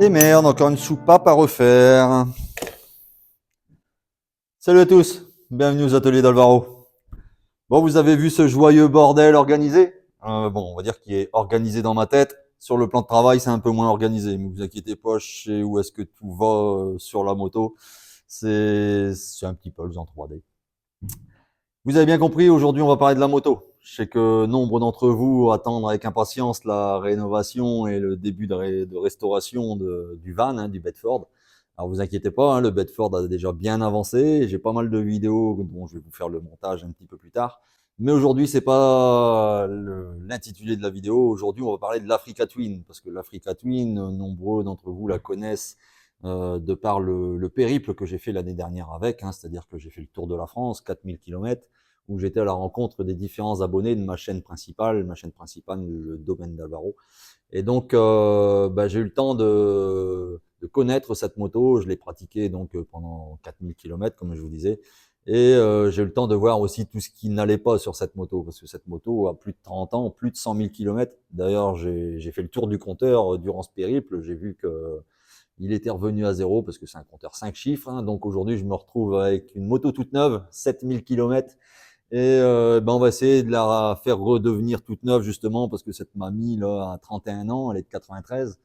démerde, encore une soupape à refaire. Salut à tous, bienvenue aux ateliers d'Alvaro. Bon, vous avez vu ce joyeux bordel organisé? Bon, on va dire qu'il est organisé dans ma tête. Sur le plan de travail, c'est un peu moins organisé, mais vous inquiétez pas, je sais où est-ce que tout va sur la moto. C'est un petit puzzle en 3D. Vous avez bien compris, aujourd'hui on va parler de la moto. Je sais que nombre d'entre vous attendent avec impatience la rénovation et le début de restauration du van, du Bedford. Alors vous inquiétez pas, le Bedford a déjà bien avancé. J'ai pas mal de vidéos dont je vais vous faire le montage un petit peu plus tard. Mais aujourd'hui, c'est pas l'intitulé de la vidéo. Aujourd'hui, on va parler de l'Africa Twin, parce que l'Africa Twin, nombreux d'entre vous la connaissent de par le périple que j'ai fait l'année dernière avec, c'est-à-dire que j'ai fait le tour de la France, 4000 km, où j'étais à la rencontre des différents abonnés de ma chaîne principale, le domaine d'Alvaro. Et donc, j'ai eu le temps de connaître cette moto. Je l'ai pratiquée donc pendant 4000 km, comme je vous disais. Et j'ai eu le temps de voir aussi tout ce qui n'allait pas sur cette moto, parce que cette moto a plus de 30 ans, plus de 100 000 km. D'ailleurs, j'ai fait le tour du compteur durant ce périple. J'ai vu que il était revenu à zéro parce que c'est un compteur 5 chiffres. Donc aujourd'hui, je me retrouve avec une moto toute neuve, 7000 km. Et on va essayer de la faire redevenir toute neuve justement parce que cette mamie là a 31 ans, elle est de 93.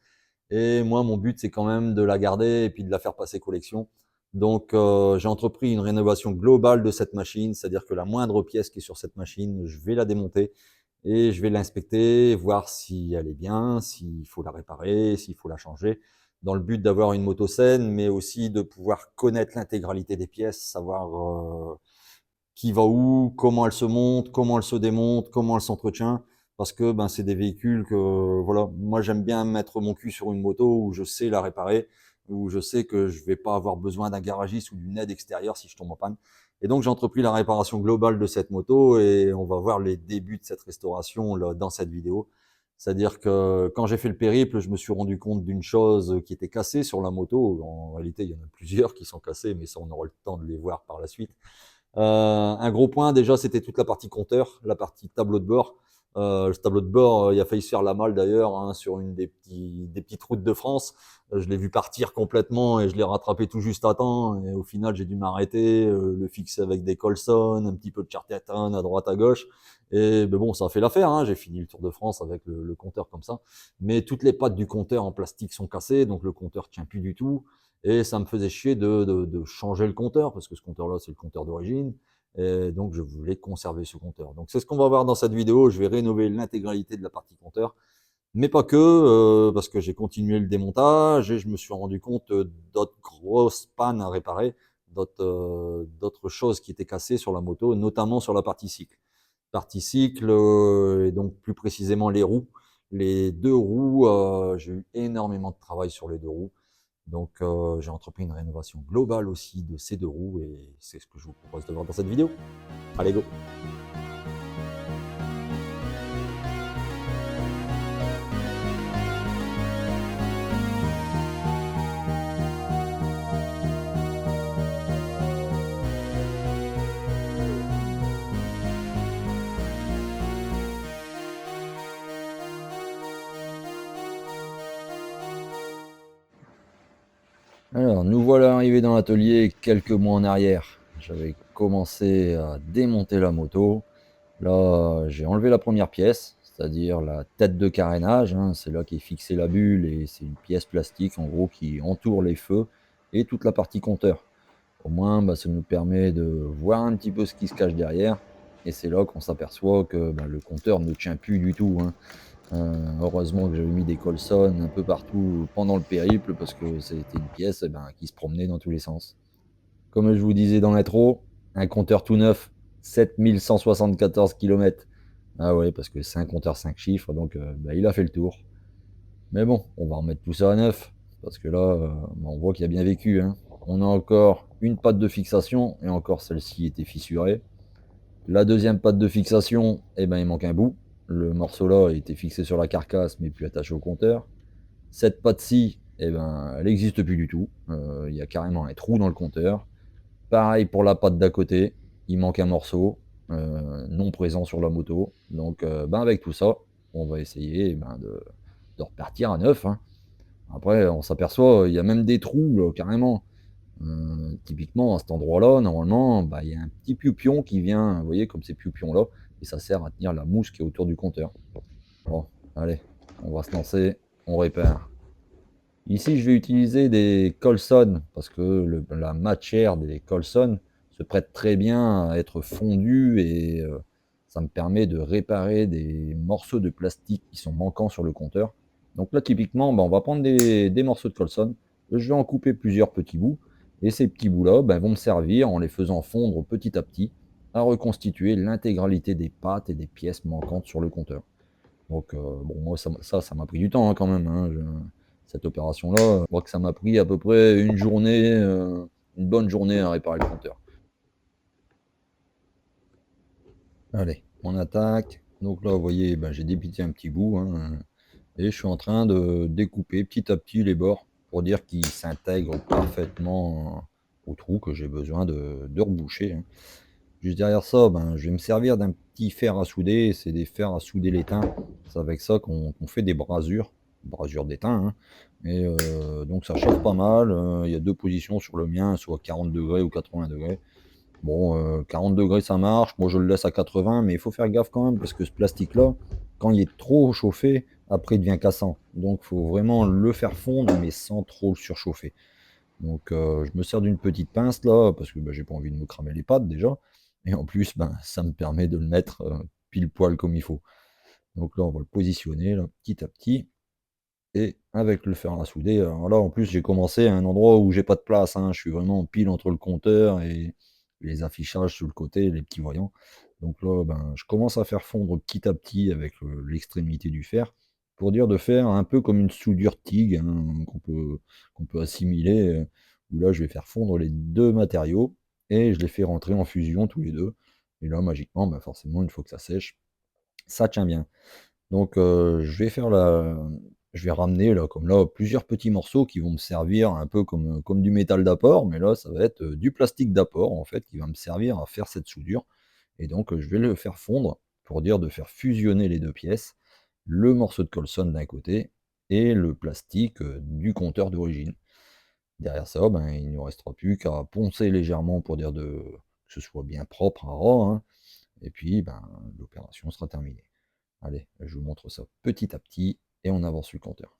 Et moi, mon but, c'est quand même de la garder et puis de la faire passer collection. Donc, j'ai entrepris une rénovation globale de cette machine, c'est-à-dire que la moindre pièce qui est sur cette machine, je vais la démonter et je vais l'inspecter, voir si elle est bien, s'il faut la réparer, s'il faut la changer, dans le but d'avoir une moto saine, mais aussi de pouvoir connaître l'intégralité des pièces, savoir qui va où, comment elle se monte, comment elle se démonte, comment elle s'entretient, parce que c'est des véhicules que voilà, moi j'aime bien mettre mon cul sur une moto où je sais la réparer, où je sais que je vais pas avoir besoin d'un garagiste ou d'une aide extérieure si je tombe en panne. Et donc j'ai entrepris la réparation globale de cette moto et on va voir les débuts de cette restauration là, dans cette vidéo. C'est-à-dire que quand j'ai fait le périple, je me suis rendu compte d'une chose qui était cassée sur la moto. En réalité, il y en a plusieurs qui sont cassés, mais ça, on aura le temps de les voir par la suite. Un gros point, déjà, c'était toute la partie compteur, la partie tableau de bord. Le tableau de bord, il a failli se faire la malle d'ailleurs sur une des petites routes de France. Je l'ai vu partir complètement et je l'ai rattrapé tout juste à temps. Et au final, j'ai dû m'arrêter, le fixer avec des Colson, un petit peu de Charterton à droite à gauche. Et bon, ça a fait l'affaire. J'ai fini le Tour de France avec le compteur comme ça. Mais toutes les pattes du compteur en plastique sont cassées, donc le compteur tient plus du tout. Et ça me faisait chier de changer le compteur, parce que ce compteur-là, c'est le compteur d'origine. Et donc, je voulais conserver ce compteur. Donc, c'est ce qu'on va voir dans cette vidéo. Je vais rénover l'intégralité de la partie compteur. Mais pas que, parce que j'ai continué le démontage et je me suis rendu compte d'autres grosses pannes à réparer, d'autres choses qui étaient cassées sur la moto, notamment sur la partie cycle. Partie cycle, et donc plus précisément les roues. Les deux roues, j'ai eu énormément de travail sur les deux roues. Donc, j'ai entrepris une rénovation globale aussi de ces deux roues et c'est ce que je vous propose de voir dans cette vidéo. Allez, go! Alors, nous voilà arrivés dans l'atelier quelques mois en arrière. J'avais commencé à démonter la moto. Là, j'ai enlevé la première pièce, c'est-à-dire la tête de carénage. C'est là qu'est fixée la bulle et c'est une pièce plastique en gros qui entoure les feux et toute la partie compteur. Au moins, ça nous permet de voir un petit peu ce qui se cache derrière. Et c'est là qu'on s'aperçoit que le compteur ne tient plus du tout. Heureusement que j'avais mis des Colson un peu partout pendant le périple parce que c'était une pièce qui se promenait dans tous les sens. Comme je vous disais dans l'intro, un compteur tout neuf, 7174 km. Ah ouais, parce que c'est un compteur 5 chiffres, donc il a fait le tour. Mais bon, on va remettre tout ça à neuf, parce que là, on voit qu'il a bien vécu. On a encore une patte de fixation, et encore celle-ci était fissurée. La deuxième patte de fixation, il manque un bout. Le morceau là était fixé sur la carcasse, mais plus attaché au compteur. Cette patte-ci, elle n'existe plus du tout. Il y a carrément un trou dans le compteur. Pareil pour la patte d'à côté, il manque un morceau non présent sur la moto. Donc avec tout ça, on va essayer de repartir à neuf. Après, on s'aperçoit, il y a même des trous, carrément. Typiquement, à cet endroit-là, normalement, bah, il y a un petit pioupion qui vient, vous voyez, comme ces pioupions-là, et ça sert à tenir la mousse qui est autour du compteur. Bon, allez, on va se lancer, on répare. Ici, je vais utiliser des Colson parce que la matière des Colson se prête très bien à être fondue et ça me permet de réparer des morceaux de plastique qui sont manquants sur le compteur. Donc là, typiquement, bah, on va prendre des morceaux de Colson. Je vais en couper plusieurs petits bouts et ces petits bouts-là bah, vont me servir en les faisant fondre petit à petit à reconstituer l'intégralité des pattes et des pièces manquantes sur le compteur. Donc, bon, moi, ça m'a pris du temps hein, quand même. Hein, cette opération-là, je crois que ça m'a pris à peu près une journée, une bonne journée à réparer le compteur. Allez, on attaque. Donc là, vous voyez, ben, j'ai dépité un petit bout. Hein, et je suis en train de découper petit à petit les bords pour dire qu'ils s'intègrent parfaitement au trou que j'ai besoin de reboucher. Hein. Juste derrière ça, ben, je vais me servir d'un petit fer à souder. C'est des fers à souder l'étain. C'est avec ça qu'on fait des brasures d'étain. Hein. Et donc ça chauffe pas mal. Il y a deux positions sur le mien, soit 40 degrés ou 80 degrés. Bon, 40 degrés ça marche. Moi je le laisse à 80, mais il faut faire gaffe quand même parce que ce plastique-là, quand il est trop chauffé, après il devient cassant. Donc il faut vraiment le faire fondre, mais sans trop le surchauffer. Donc je me sers d'une petite pince là, parce que bah, j'ai pas envie de me cramer les pattes déjà. Et en plus, ben, ça me permet de le mettre pile poil comme il faut. Donc là, on va le positionner là, petit à petit. Et avec le fer à souder, alors là en plus j'ai commencé à un endroit où j'ai pas de place. Hein. Je suis vraiment pile entre le compteur et les affichages sur le côté, les petits voyants. Donc là, ben, je commence à faire fondre petit à petit avec l'extrémité du fer, pour dire de faire un peu comme une soudure TIG hein, qu'on peut assimiler, où là je vais faire fondre les deux matériaux et je les fais rentrer en fusion tous les deux. Et là magiquement, ben, forcément, une fois que ça sèche, ça tient bien. Donc je vais ramener là, comme là, plusieurs petits morceaux qui vont me servir un peu comme du métal d'apport, mais là, ça va être du plastique d'apport, en fait, qui va me servir à faire cette soudure. Et donc, je vais le faire fondre pour dire de faire fusionner les deux pièces, le morceau de Colson d'un côté et le plastique du compteur d'origine. Derrière ça, ben, il ne nous restera plus qu'à poncer légèrement pour dire que ce soit bien propre à ras, hein, et puis ben, l'opération sera terminée. Allez, je vous montre ça petit à petit et on avance sur le compteur.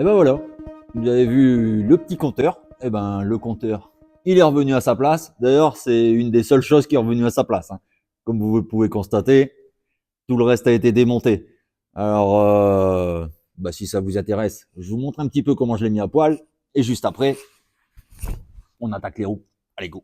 Et ben voilà, vous avez vu le petit compteur. Et ben le compteur, il est revenu à sa place. D'ailleurs, c'est une des seules choses qui est revenue à sa place, hein. Comme vous pouvez constater, tout le reste a été démonté. Alors, bah, si ça vous intéresse, je vous montre un petit peu comment je l'ai mis à poil. Et juste après, on attaque les roues. Allez, go!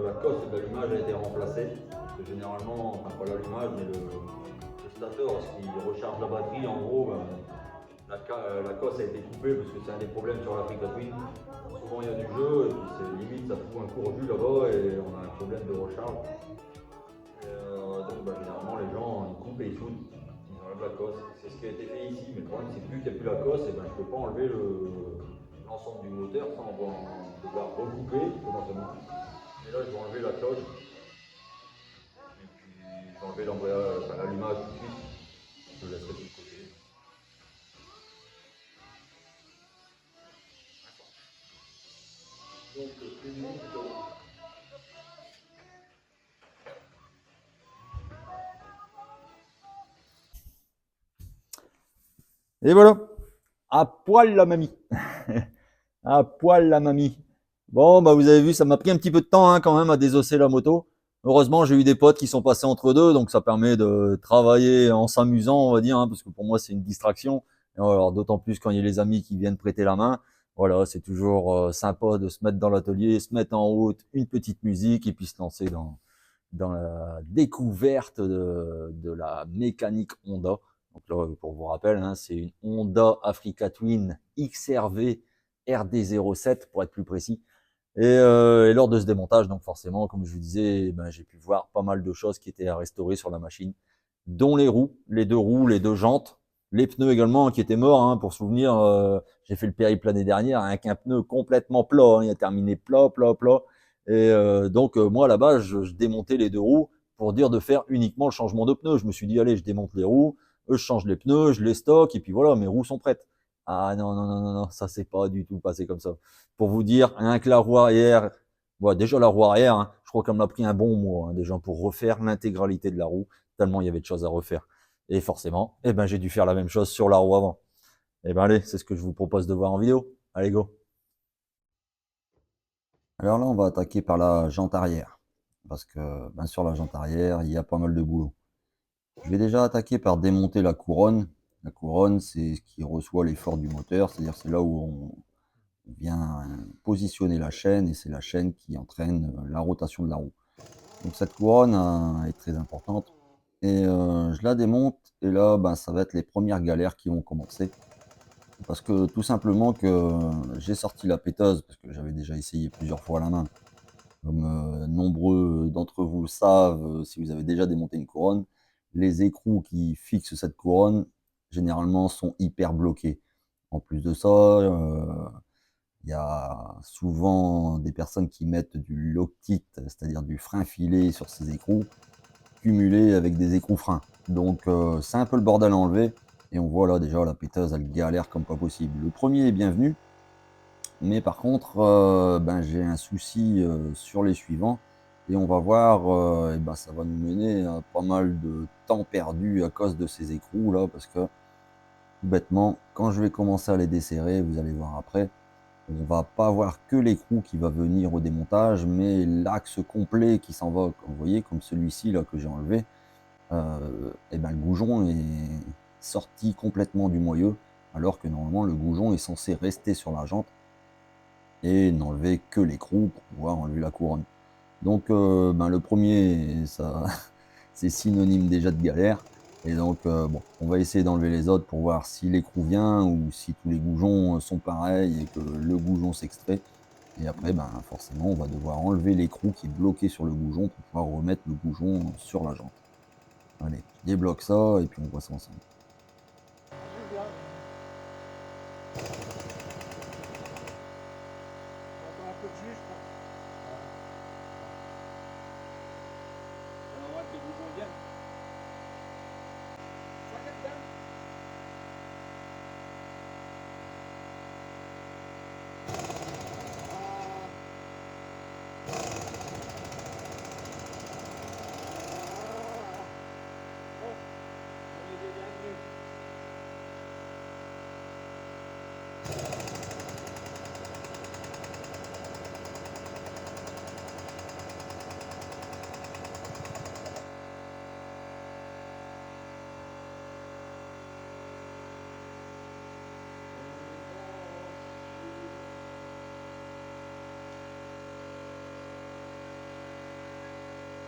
La cosse d'allumage a été remplacée. Parce que généralement, enfin pas l'allumage, mais le stateur, lorsqu'il recharge la batterie, en gros, la cosse a été coupée parce que c'est un des problèmes sur l'Africa Twin. Souvent il y a du jeu et puis c'est limite ça fout un court jus là-bas et on a un problème de recharge. Donc généralement les gens ils coupent et ils soudent, ils enlèvent la cosse. C'est ce qui a été fait ici, mais le problème c'est que vu qu'il n'y a plus la cosse, et je ne peux pas enlever l'ensemble du moteur sans devoir recouper potentiellement. Et là je vais enlever la cloche et puis je vais enlever l'allumage tout de suite. Je le laisserai de côté. Donc une minute. Et voilà, à poil la mamie. À poil la mamie. Bon, bah vous avez vu, ça m'a pris un petit peu de temps hein, quand même à désosser la moto. Heureusement, j'ai eu des potes qui sont passés entre deux, donc ça permet de travailler en s'amusant, on va dire, hein, parce que pour moi c'est une distraction. Et alors d'autant plus quand il y a les amis qui viennent prêter la main. Voilà, c'est toujours sympa de se mettre dans l'atelier, se mettre en route, une petite musique et puis se lancer dans la découverte de la mécanique Honda. Donc là, pour vous rappeler, hein, c'est une Honda Africa Twin XRV RD07 pour être plus précis. Et lors de ce démontage, donc forcément, comme je vous disais, ben, j'ai pu voir pas mal de choses qui étaient à restaurer sur la machine, dont les roues, les deux jantes, les pneus également qui étaient morts. Hein, pour souvenir, j'ai fait le périple l'année dernière avec un pneu complètement plat. Hein, il a terminé plat, plat, plat. Donc moi là-bas, je démontais les deux roues pour dire de faire uniquement le changement de pneus. Je me suis dit, allez, je démonte les roues, je change les pneus, je les stocke, et puis voilà, mes roues sont prêtes. Ah non, non, non, non, non, ça s'est pas du tout passé comme ça. Pour vous dire, rien que la roue arrière, bon, déjà la roue arrière, hein, je crois qu'elle m'a pris un bon mois hein, déjà pour refaire l'intégralité de la roue, tellement il y avait de choses à refaire. Et forcément, eh ben, j'ai dû faire la même chose sur la roue avant. Eh ben allez, c'est ce que je vous propose de voir en vidéo. Allez, go. Alors là, on va attaquer par la jante arrière. Parce que ben, sur la jante arrière, il y a pas mal de boulot. Je vais déjà attaquer par démonter la couronne. La couronne, c'est ce qui reçoit l'effort du moteur, c'est-à-dire c'est là où on vient positionner la chaîne et c'est la chaîne qui entraîne la rotation de la roue. Donc cette couronne est très importante. Et je la démonte et là, ben, ça va être les premières galères qui vont commencer. Parce que tout simplement que j'ai sorti la péteuse, parce que j'avais déjà essayé plusieurs fois à la main. Comme nombreux d'entre vous le savent, si vous avez déjà démonté une couronne, les écrous qui fixent cette couronne, généralement, sont hyper bloqués. En plus de ça, il y a souvent des personnes qui mettent du Loctite, c'est-à-dire du frein filé sur ces écrous, cumulé avec des écrous freins. Donc c'est un peu le bordel à enlever. Et on voit là déjà la péteuse, elle galère comme pas possible. Le premier est bienvenu, mais par contre, ben, j'ai un souci sur les suivants. Et on va voir, et ben, ça va nous mener à pas mal de temps perdu à cause de ces écrous là, parce que tout bêtement, quand je vais commencer à les desserrer, vous allez voir après, on va pas voir que l'écrou qui va venir au démontage, mais l'axe complet qui s'en va. Vous voyez, comme celui-ci là que j'ai enlevé, et ben, le goujon est sorti complètement du moyeu, alors que normalement le goujon est censé rester sur la jante et n'enlever que l'écrou pour pouvoir enlever la couronne. Donc ben, le premier, ça, c'est synonyme déjà de galère. Et donc bon, on va essayer d'enlever les autres pour voir si l'écrou vient ou si tous les goujons sont pareils et que le goujon s'extrait. Et après, ben, forcément, on va devoir enlever l'écrou qui est bloqué sur le goujon pour pouvoir remettre le goujon sur la jante. Allez, je débloque ça et puis on voit ça ensemble. Encore un peu de jus, je crois. Alors, on va que les boutons viennent. Ça, capitaine? Bon, on est déjà venu.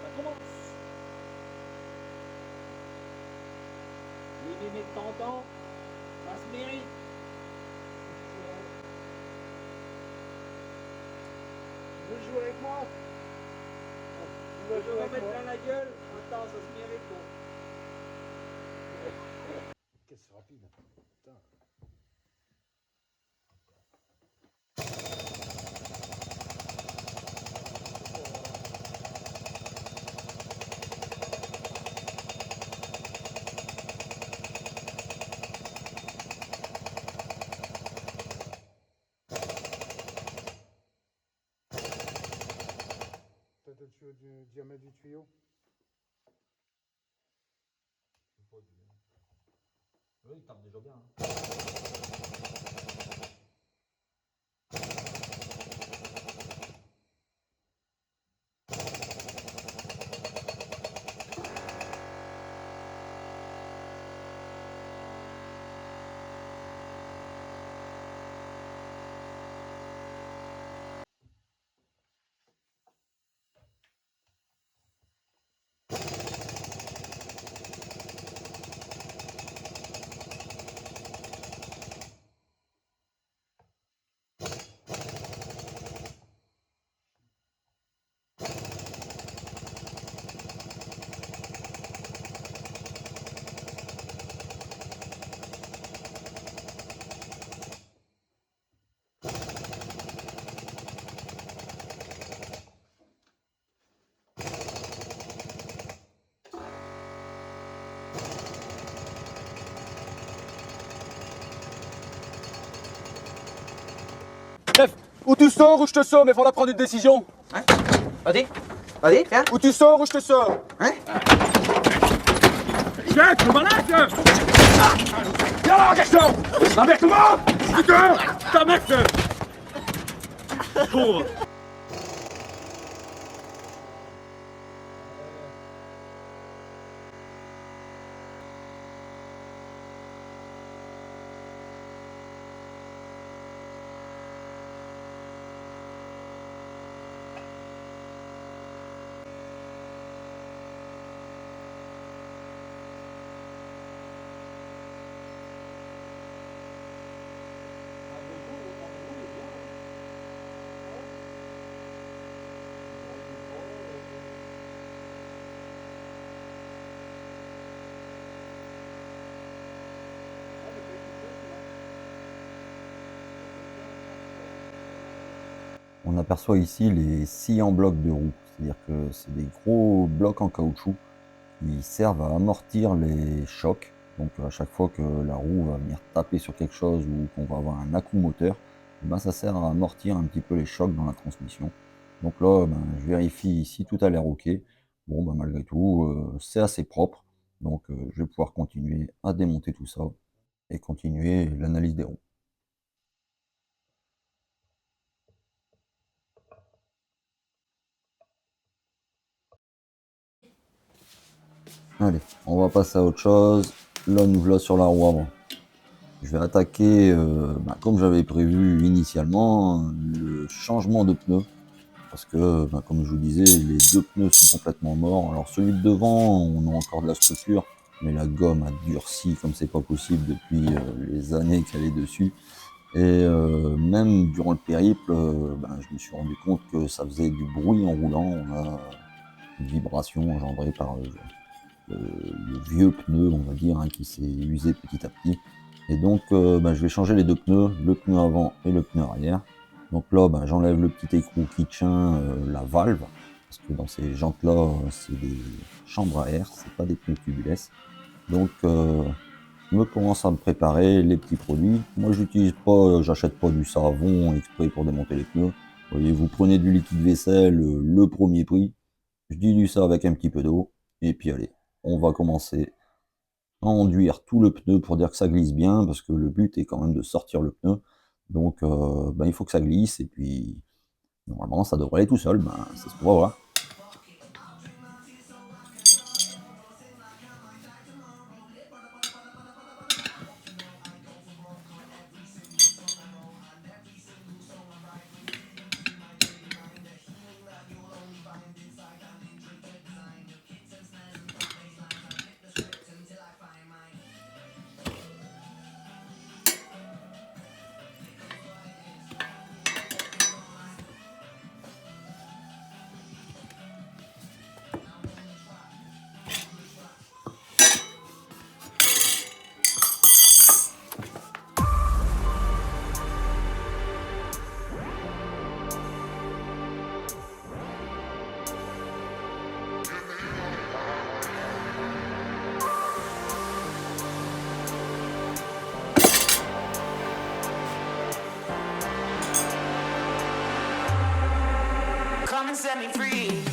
Ça commence. Les mémés de tentant, ça se mérite. Tu veux jouer avec moi? Tu veux jouer avec moi? Mettre plein la gueule, attends, ça se mérite. Qu'est-ce que c'est rapide? Putain. Peut-être du diamètre du tuyau. Oui, il tape déjà bien. Hein. Ou tu sors ou je te sors, mais faudra prendre une décision. Hein? Vas-y, vas-y, viens. Ou tu sors ou je te sors. Hein? Viens, tu es malade. Viens là, Gaston. La merde, tout le monde. Putain, ta merde. Pauvre. On aperçoit ici les scies en blocs de roue, c'est-à-dire que c'est des gros blocs en caoutchouc qui servent à amortir les chocs. Donc à chaque fois que la roue va venir taper sur quelque chose ou qu'on va avoir un à-coup moteur, ben, ça sert à amortir un petit peu les chocs dans la transmission. Donc là, ben, je vérifie si tout a l'air ok. Bon, ben, malgré tout, c'est assez propre. Donc je vais pouvoir continuer à démonter tout ça et continuer l'analyse des roues. Allez, on va passer à autre chose. Là, nous voilà sur la roue avant. Je vais attaquer, comme j'avais prévu initialement, le changement de pneu. Parce que, comme je vous disais, les deux pneus sont complètement morts. Alors celui de devant, on a encore de la structure, mais la gomme a durci comme c'est pas possible depuis les années qu'elle est dessus. Et même durant le périple, je me suis rendu compte que ça faisait du bruit en roulant. On a une vibration engendrée par le vieux pneu, on va dire, hein, qui s'est usé petit à petit. Et donc, je vais changer les deux pneus, le pneu avant et le pneu arrière. Donc là, j'enlève le petit écrou qui tient la valve, parce que dans ces jantes-là, c'est des chambres à air, c'est pas des pneus tubuless. Donc, je me commence à me préparer les petits produits. Moi, j'achète pas du savon exprès pour démonter les pneus. Vous voyez, vous prenez du liquide vaisselle, le premier prix. Je dilue ça avec un petit peu d'eau, et puis allez, on va commencer à enduire tout le pneu pour dire que ça glisse bien, parce que le but est quand même de sortir le pneu. Donc il faut que ça glisse, et puis normalement ça devrait aller tout seul, c'est ce qu'on va voir. Come and set me free.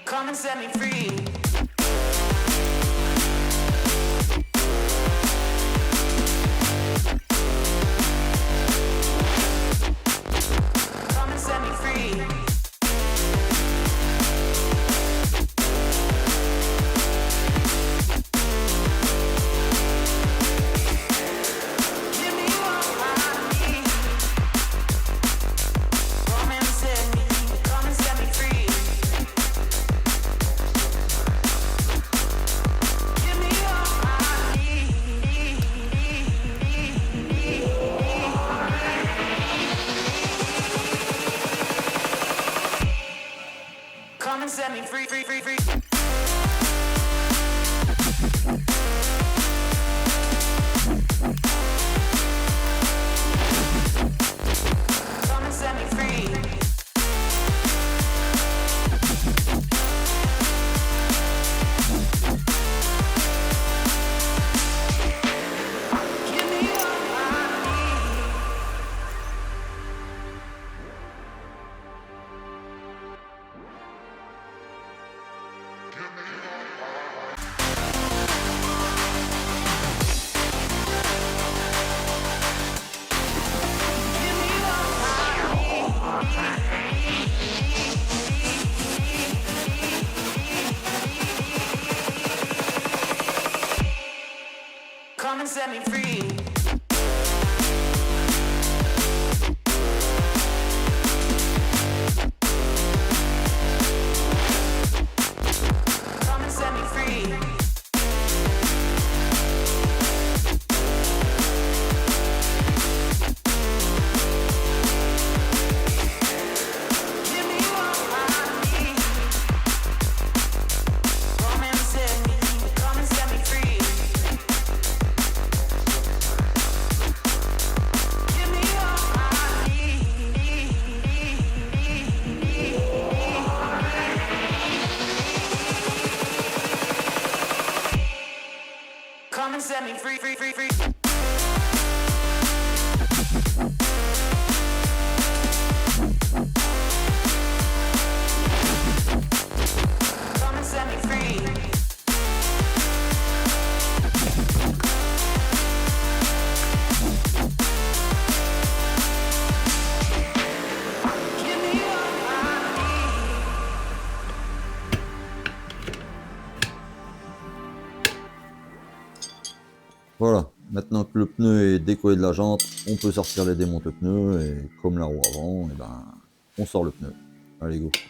Come and set me free. Come and set me free. Give me what I need. Come and set me free. Give me what I need. Come and set me free, free, free, free. free. Give me all I need. Give me all I need. Come and set me free. Come and set me free. Give me all I need. Come and set me free. Give me all I need. Come and set me free, free, free, free. Come and set me free. Give me all I need. Voilà, maintenant que le pneu est décollé de la jante, on peut sortir les démonte-pneus et comme la roue avant, et ben, on sort le pneu. Allez go. Give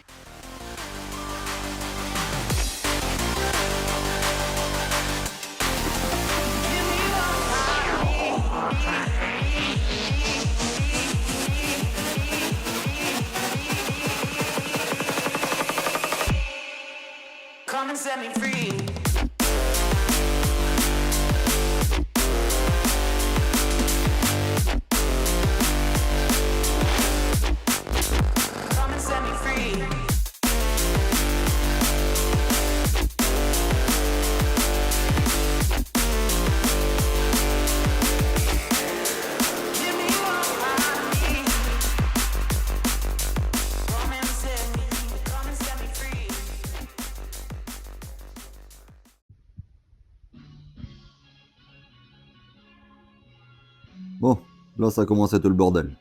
me all I need. Come and set me free. Come and set me free. Give me all I need. Come and set me free. Bon, là ça commence à être le bordel.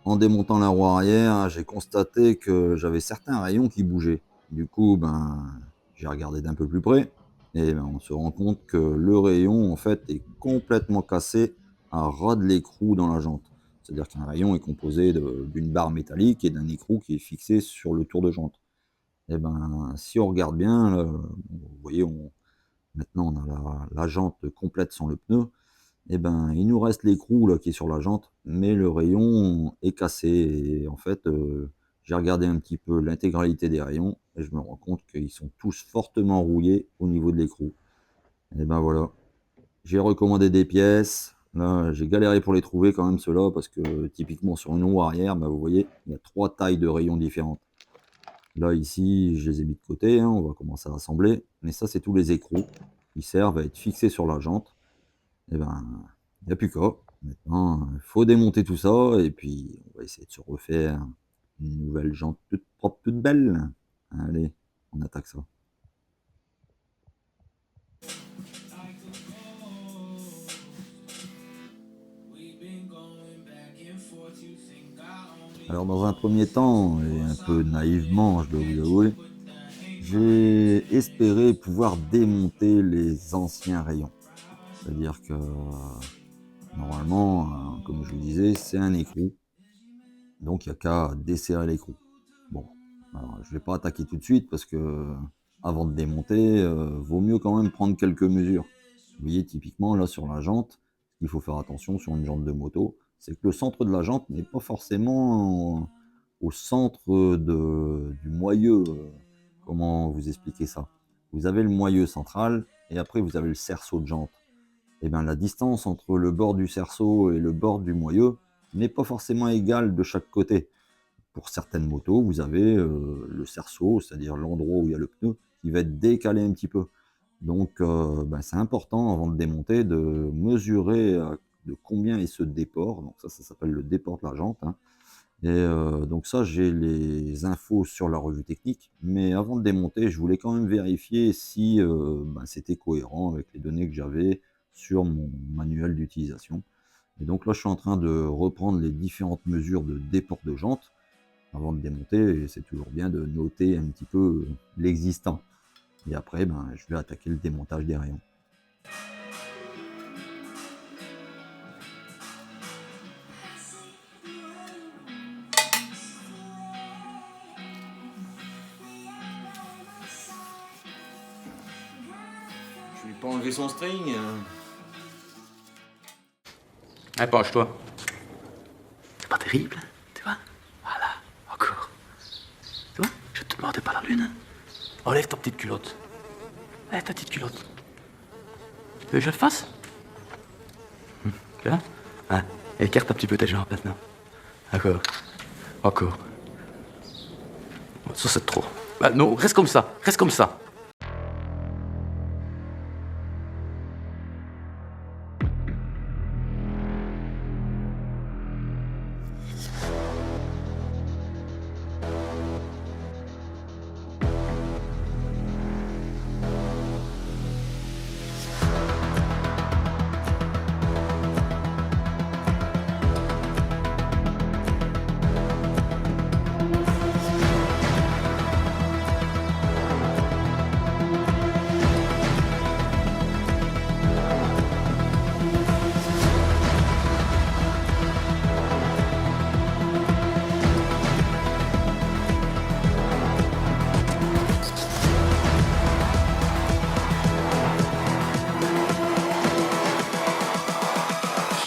En démontant la roue arrière, j'ai constaté que j'avais certains rayons qui bougeaient. Du coup, ben, j'ai regardé d'un peu plus près et ben, on se rend compte que le rayon en fait est complètement cassé à ras de l'écrou dans la jante. C'est-à-dire qu'un rayon est composé d'une barre métallique et d'un écrou qui est fixé sur le tour de jante. Et ben, si on regarde bien, là, vous voyez, maintenant on a la jante complète sans le pneu. Et ben, il nous reste l'écrou là qui est sur la jante, mais le rayon est cassé. Et en fait, j'ai regardé un petit peu l'intégralité des rayons et je me rends compte qu'ils sont tous fortement rouillés au niveau de l'écrou. Et ben voilà, j'ai recommandé des pièces. Là, j'ai galéré pour les trouver quand même ceux-là parce que typiquement sur une roue arrière, ben, vous voyez, il y a 3 tailles de rayons différentes. Là ici, je les ai mis de côté, hein, on va commencer à assembler. Mais ça, c'est tous les écrous qui servent à être fixés sur la jante. Et ben, il n'y a plus qu'à. Maintenant, il faut démonter tout ça et puis on va essayer de se refaire une nouvelle jante toute propre, toute belle. Allez, on attaque ça. Alors dans un premier temps, et un peu naïvement, je dois vous avouer, j'ai espéré pouvoir démonter les anciens rayons. C'est-à-dire que normalement, comme je vous disais, c'est un écrou. Donc il n'y a qu'à desserrer l'écrou. Bon, alors je ne vais pas attaquer tout de suite parce que avant de démonter, vaut mieux quand même prendre quelques mesures. Vous voyez typiquement là sur la jante, il faut faire attention sur une jante de moto, c'est que le centre de la jante n'est pas forcément au centre du moyeu. Comment vous expliquer ça? Vous avez le moyeu central et après vous avez le cerceau de jante. Et bien la distance entre le bord du cerceau et le bord du moyeu n'est pas forcément égale de chaque côté. pour certaines motos, vous avez le cerceau, c'est-à-dire l'endroit où il y a le pneu, qui va être décalé un petit peu. Donc, c'est important avant de démonter de mesurer de combien est ce déport. Donc ça s'appelle le déport de la jante, hein. Et donc ça, j'ai les infos sur la revue technique. Mais avant de démonter, je voulais quand même vérifier si c'était cohérent avec les données que j'avais sur mon manuel d'utilisation. Et donc là, je suis en train de reprendre les différentes mesures de déport de jante avant de démonter. Et c'est toujours bien de noter un petit peu l'existant. Et après, je vais attaquer le démontage des rayons. Je lui ai pas enlevé son string. Allez, penche-toi. C'est pas terrible, tu vois? Voilà, encore. Tu vois? Je te mordais pas la lune. Enlève ta petite culotte. Allez, ta petite culotte. Tu veux que je le fasse? Tu vois? Hein? Écarte un petit peu tes jambes maintenant. D'accord. Encore. Ça, c'est trop. Bah, non, reste comme ça. Reste comme ça.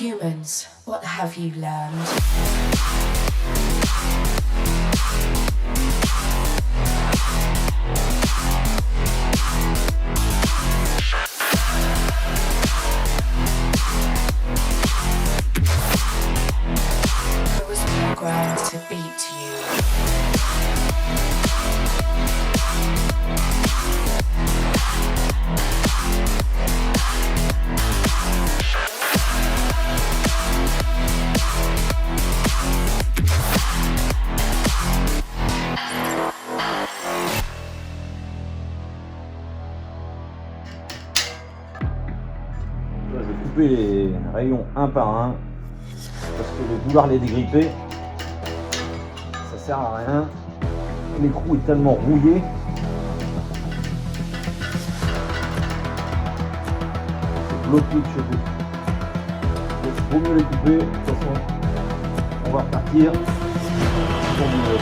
Humans, what have you learned? I was programmed to beat you. Je vais couper les rayons un par un parce que de vouloir les dégripper, ça sert à rien. L'écrou est tellement rouillé. C'est bloqué de cheveux. Donc il vaut mieux les couper. De toute façon, on va repartir pour mieux.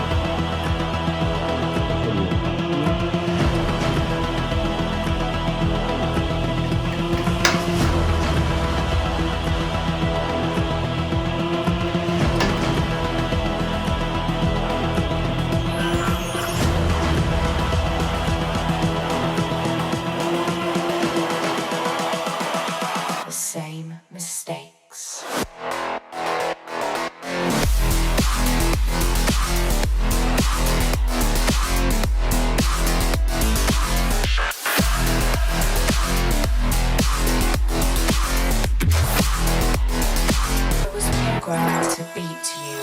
The same mistakes. I was programmed to beat you.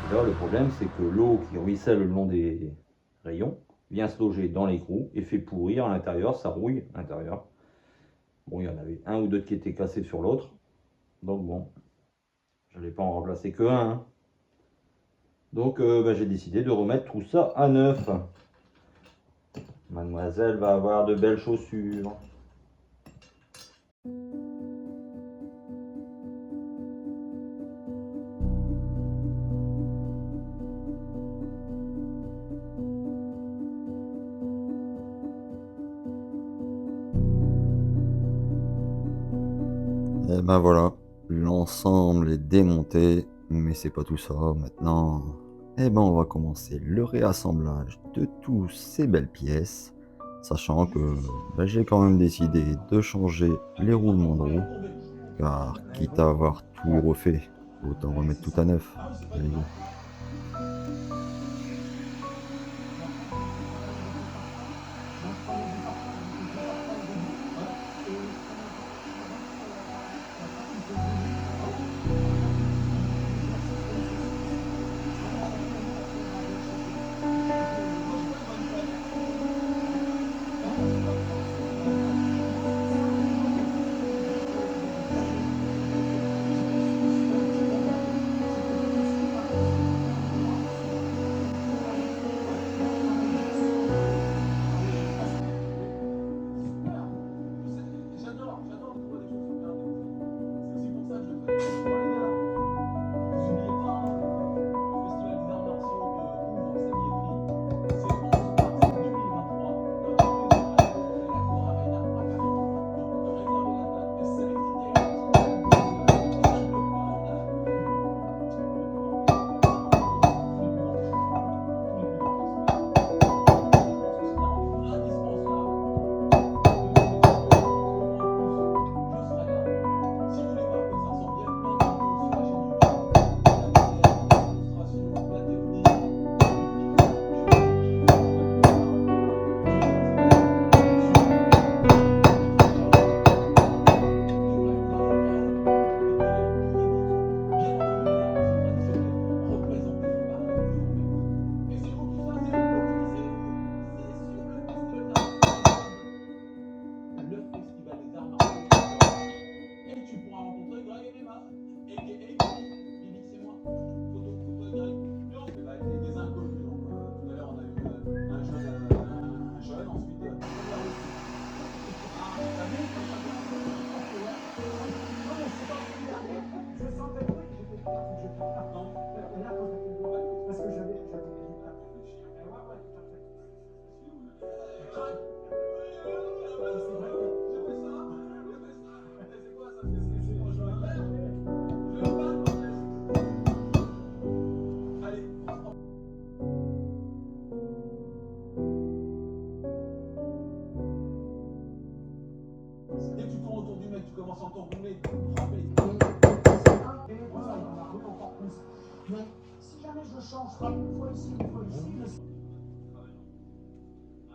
Et là, le problème, c'est que l'eau qui ruisselle le long des rayons vient se loger dans l'écrou et fait pourrir à l'intérieur, ça rouille à l'intérieur. Bon, il y en avait un ou deux qui étaient cassés sur l'autre. Donc bon, je n'allais pas en remplacer que un, hein. Donc j'ai décidé de remettre tout ça à neuf. Mademoiselle va avoir de belles chaussures. Et ben voilà, l'ensemble est démonté. Mais c'est pas tout ça. Maintenant, eh ben, on va commencer le réassemblage de toutes ces belles pièces. Sachant que ben, j'ai quand même décidé de changer les roulements de roue. Car quitte à avoir tout refait, autant remettre tout à neuf. Allez, go.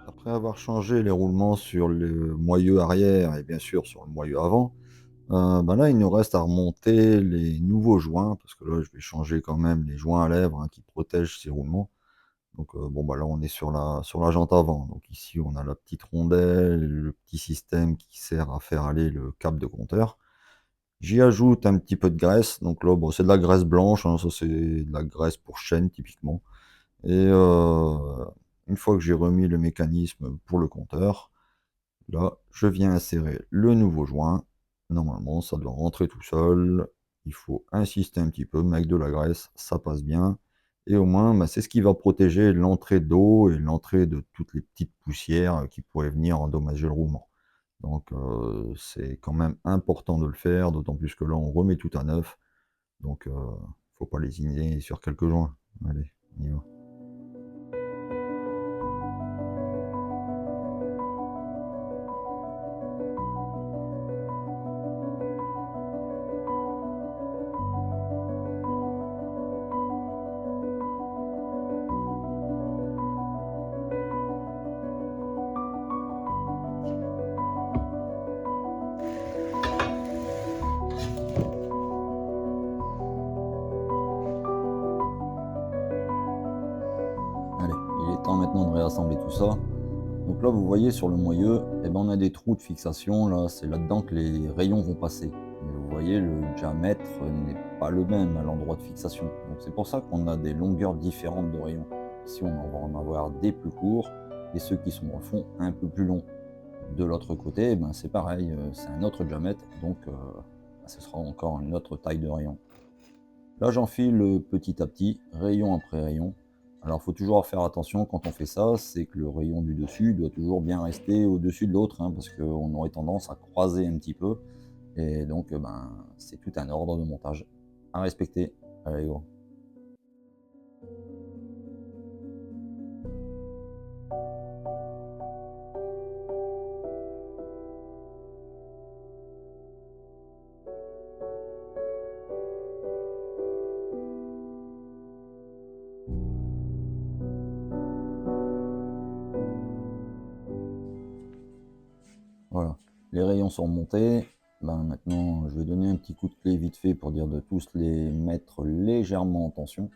Après avoir changé les roulements sur le moyeu arrière et bien sûr sur le moyeu avant, ben là il nous reste à remonter les nouveaux joints parce que là je vais changer quand même les joints à lèvres hein, qui protègent ces roulements. Donc bon bah là on est sur la jante avant. Donc ici on a la petite rondelle, le petit système qui sert à faire aller le câble de compteur. J'y ajoute un petit peu de graisse. Donc là bon, c'est de la graisse blanche, hein, ça c'est de la graisse pour chaîne typiquement. Et une fois que j'ai remis le mécanisme pour le compteur, là, je viens insérer le nouveau joint. Normalement, ça doit rentrer tout seul. Il faut insister un petit peu, mais avec de la graisse, ça passe bien. Et au moins, bah, c'est ce qui va protéger l'entrée d'eau et l'entrée de toutes les petites poussières qui pourraient venir endommager le roulement. Donc, c'est quand même important de le faire, d'autant plus que là, on remet tout à neuf. Donc, faut pas lésiner sur quelques joints. Allez, on y va. Allez, il est temps maintenant de réassembler tout ça. Donc là, vous voyez sur le moyeu, eh ben, on a des trous de fixation. Là, c'est là-dedans que les rayons vont passer. Mais vous voyez, le diamètre n'est pas le même à l'endroit de fixation. Donc c'est pour ça qu'on a des longueurs différentes de rayons. Ici, on va en avoir des plus courts et ceux qui sont au fond un peu plus longs. De l'autre côté, eh ben, c'est pareil, c'est un autre diamètre, donc ce sera encore une autre taille de rayon. Là, j'enfile petit à petit, rayon après rayon. Alors, il faut toujours faire attention quand on fait ça, c'est que le rayon du dessus doit toujours bien rester au-dessus de l'autre, hein, parce qu'on aurait tendance à croiser un petit peu. Et donc, ben, c'est tout un ordre de montage à respecter. Allez, go. Voilà, les rayons sont montés. Ben, maintenant, je vais donner un petit coup de clé vite fait pour dire de tous les mettre légèrement en tension.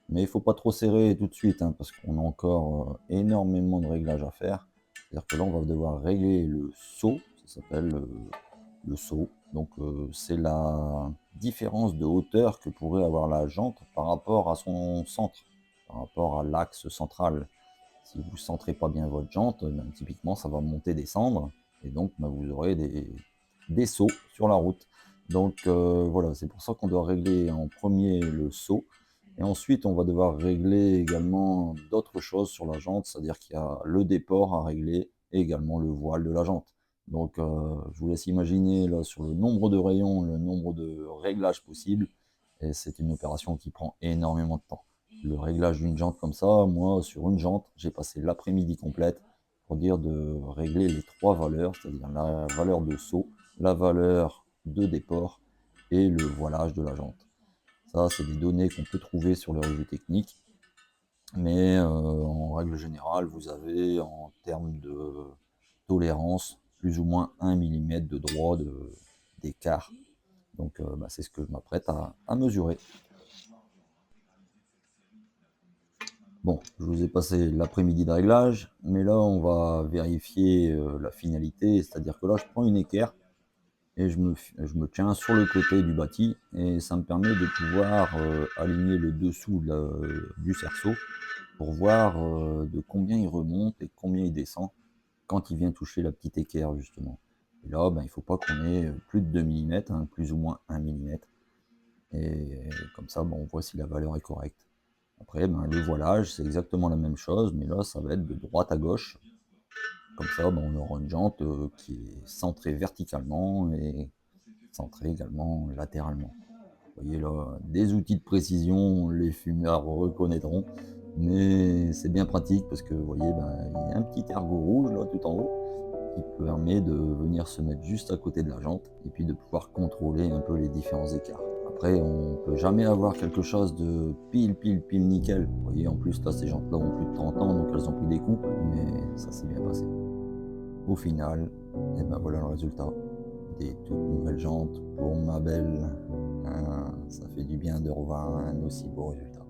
Mais il ne faut pas trop serrer tout de suite, hein, parce qu'on a encore énormément de réglages à faire. C'est-à-dire que là, on va devoir régler le saut, ça s'appelle le saut. Donc, c'est la différence de hauteur que pourrait avoir la jante par rapport à son centre, par rapport à l'axe central. Si vous ne centrez pas bien votre jante, ben, typiquement, ça va monter, descendre, et donc ben, vous aurez des sauts sur la route. Donc voilà, c'est pour ça qu'on doit régler en premier le saut, et ensuite on va devoir régler également d'autres choses sur la jante, c'est-à-dire qu'il y a le déport à régler, et également le voile de la jante. Donc je vous laisse imaginer là sur le nombre de rayons, le nombre de réglages possibles, et c'est une opération qui prend énormément de temps. Le réglage d'une jante comme ça, moi, sur une jante, j'ai passé l'après-midi complète pour dire de régler les 3 valeurs, c'est-à-dire la valeur de saut, la valeur de déport et le voilage de la jante. Ça, c'est des données qu'on peut trouver sur les revues techniques, mais en règle générale, vous avez en termes de tolérance plus ou moins 1 mm de droit d'écart. Donc, bah, c'est ce que je m'apprête à mesurer. Bon, je vous ai passé l'après-midi de réglage, mais là, on va vérifier la finalité, c'est-à-dire que là, je prends une équerre et je me tiens sur le côté du bâti, et ça me permet de pouvoir aligner le dessous du cerceau pour voir de combien il remonte et combien il descend quand il vient toucher la petite équerre, justement. Et là, ben, il ne faut pas qu'on ait plus de 2 mm, hein, plus ou moins 1 mm. Et comme ça, bon, on voit si la valeur est correcte. Après, ben, le voilage, c'est exactement la même chose, mais là, ça va être de droite à gauche. Comme ça, ben, on aura une jante qui est centrée verticalement et centrée également latéralement. Vous voyez là, des outils de précision, les fumeurs reconnaîtront, mais c'est bien pratique parce que vous voyez, ben, il y a un petit ergot rouge là tout en haut qui permet de venir se mettre juste à côté de la jante et puis de pouvoir contrôler un peu les différents écarts. Après, on ne peut jamais avoir quelque chose de pile nickel. Vous voyez, en plus, là, ces jantes-là ont plus de 30 ans, donc elles ont pris des coups, mais ça s'est bien passé. Au final, et ben voilà le résultat. Des toutes nouvelles jantes pour ma belle. Ça fait du bien de revoir un aussi beau résultat.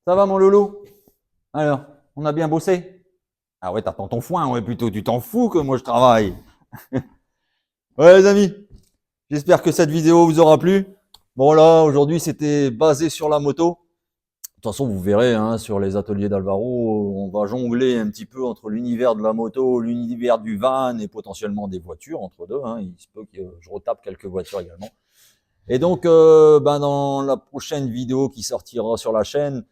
Ça va, mon Lolo? Alors, on a bien bossé? Ah ouais, t'attends ton foin, ouais, plutôt. Tu t'en fous que moi je travaille. Ouais, les amis, j'espère que cette vidéo vous aura plu. Bon, là, aujourd'hui, c'était basé sur la moto. De toute façon, vous verrez, hein, sur les ateliers d'Alvaro, on va jongler un petit peu entre l'univers de la moto, l'univers du van et potentiellement des voitures entre deux. Hein. Il se peut que je retape quelques voitures également. Et donc, ben, dans la prochaine vidéo qui sortira sur la chaîne,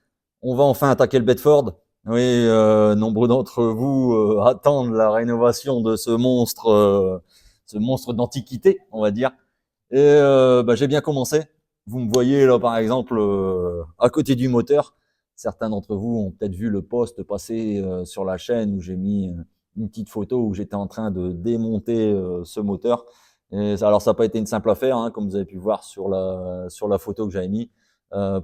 on va enfin attaquer le Bedford. Oui, nombreux d'entre vous attendent la rénovation de ce monstre d'antiquité, on va dire. Et ben, j'ai bien commencé. Vous me voyez là, par exemple, à côté du moteur. Certains d'entre vous ont peut-être vu le post passer sur la chaîne où j'ai mis une petite photo où j'étais en train de démonter ce moteur. Et alors, ça n'a pas été une simple affaire, hein, comme vous avez pu voir sur la photo que j'avais mis.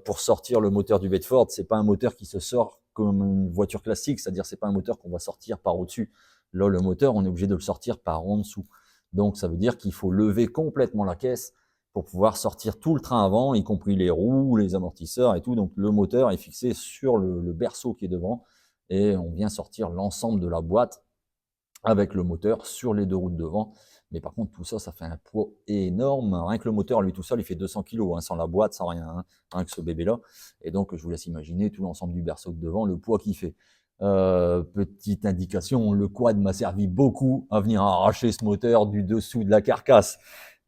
Pour sortir le moteur du Bedford, c'est pas un moteur qui se sort comme une voiture classique, c'est-à-dire c'est pas un moteur qu'on va sortir par au-dessus. Là, le moteur, on est obligé de le sortir par en dessous. Donc, ça veut dire qu'il faut lever complètement la caisse pour pouvoir sortir tout le train avant, y compris les roues, les amortisseurs et tout. Donc, le moteur est fixé sur le berceau qui est devant et on vient sortir l'ensemble de la boîte avec le moteur sur les 2 roues de devant. Mais par contre, tout ça, ça fait un poids énorme. Rien que le moteur, lui tout seul, il fait 200 kg, hein, sans la boîte, sans rien, hein, rien que ce bébé-là. Et donc, je vous laisse imaginer tout l'ensemble du berceau de devant, le poids qu'il fait. Petite indication, le quad m'a servi beaucoup à venir arracher ce moteur du dessous de la carcasse.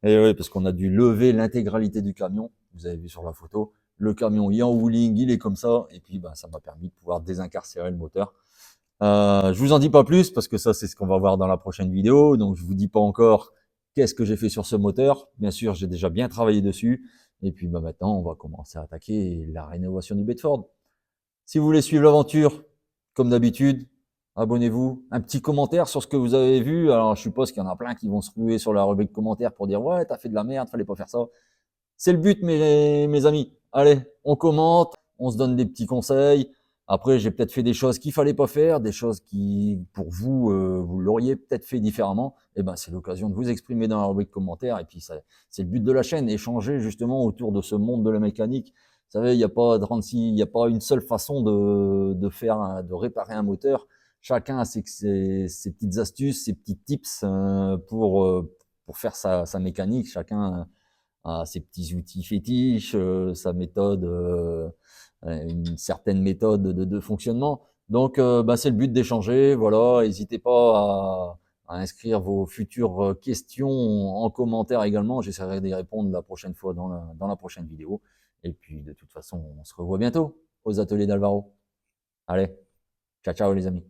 Et oui, parce qu'on a dû lever l'intégralité du camion. Vous avez vu sur la photo, le camion est en wheeling, il est comme ça. Et puis, ben, ça m'a permis de pouvoir désincarcérer le moteur. Je vous en dis pas plus parce que ça, c'est ce qu'on va voir dans la prochaine vidéo. Donc, je vous dis pas encore qu'est-ce que j'ai fait sur ce moteur. Bien sûr, j'ai déjà bien travaillé dessus. Et puis, bah, maintenant, on va commencer à attaquer la rénovation du Bedford. Si vous voulez suivre l'aventure, comme d'habitude, abonnez-vous. Un petit commentaire sur ce que vous avez vu. Alors, je suppose qu'il y en a plein qui vont se ruer sur la rubrique commentaires pour dire « Ouais, t'as fait de la merde, fallait pas faire ça. » C'est le but, mes amis. Allez, on commente, on se donne des petits conseils. Après, j'ai peut-être fait des choses qu'il fallait pas faire, des choses qui, pour vous, vous l'auriez peut-être fait différemment. Et ben, c'est l'occasion de vous exprimer dans la rubrique commentaires. Et puis, c'est le but de la chaîne, échanger justement autour de ce monde de la mécanique. Vous savez, il n'y a pas 36, il n'y a pas une seule façon de faire, de réparer un moteur. Chacun a ses petites astuces, ses petits tips pour faire sa mécanique. Chacun a ses petits outils fétiches, sa méthode, une certaine méthode de fonctionnement. Donc, bah, c'est le but d'échanger. Voilà, n'hésitez pas à inscrire vos futures questions en commentaire également. J'essaierai d'y répondre la prochaine fois dans la prochaine vidéo. Et puis, de toute façon, on se revoit bientôt aux ateliers d'Alvaro. Allez, ciao, ciao les amis.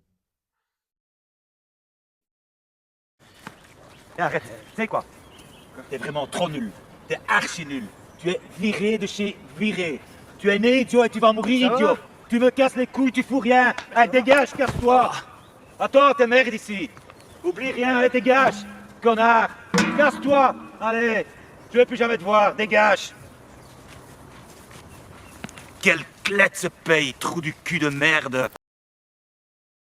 Arrête, tu sais quoi? T'es vraiment trop nul. T'es archi nul. Tu es viré de chez viré. Tu es né idiot et tu vas mourir idiot. Tu me casses les couilles, tu fous rien. Allez, dégage, casse-toi. Attends, t'es merde ici. Oublie rien, allez, dégage. Connard. Casse-toi. Allez, je veux plus jamais te voir, dégage. Quelle clette se paye, trou du cul de merde.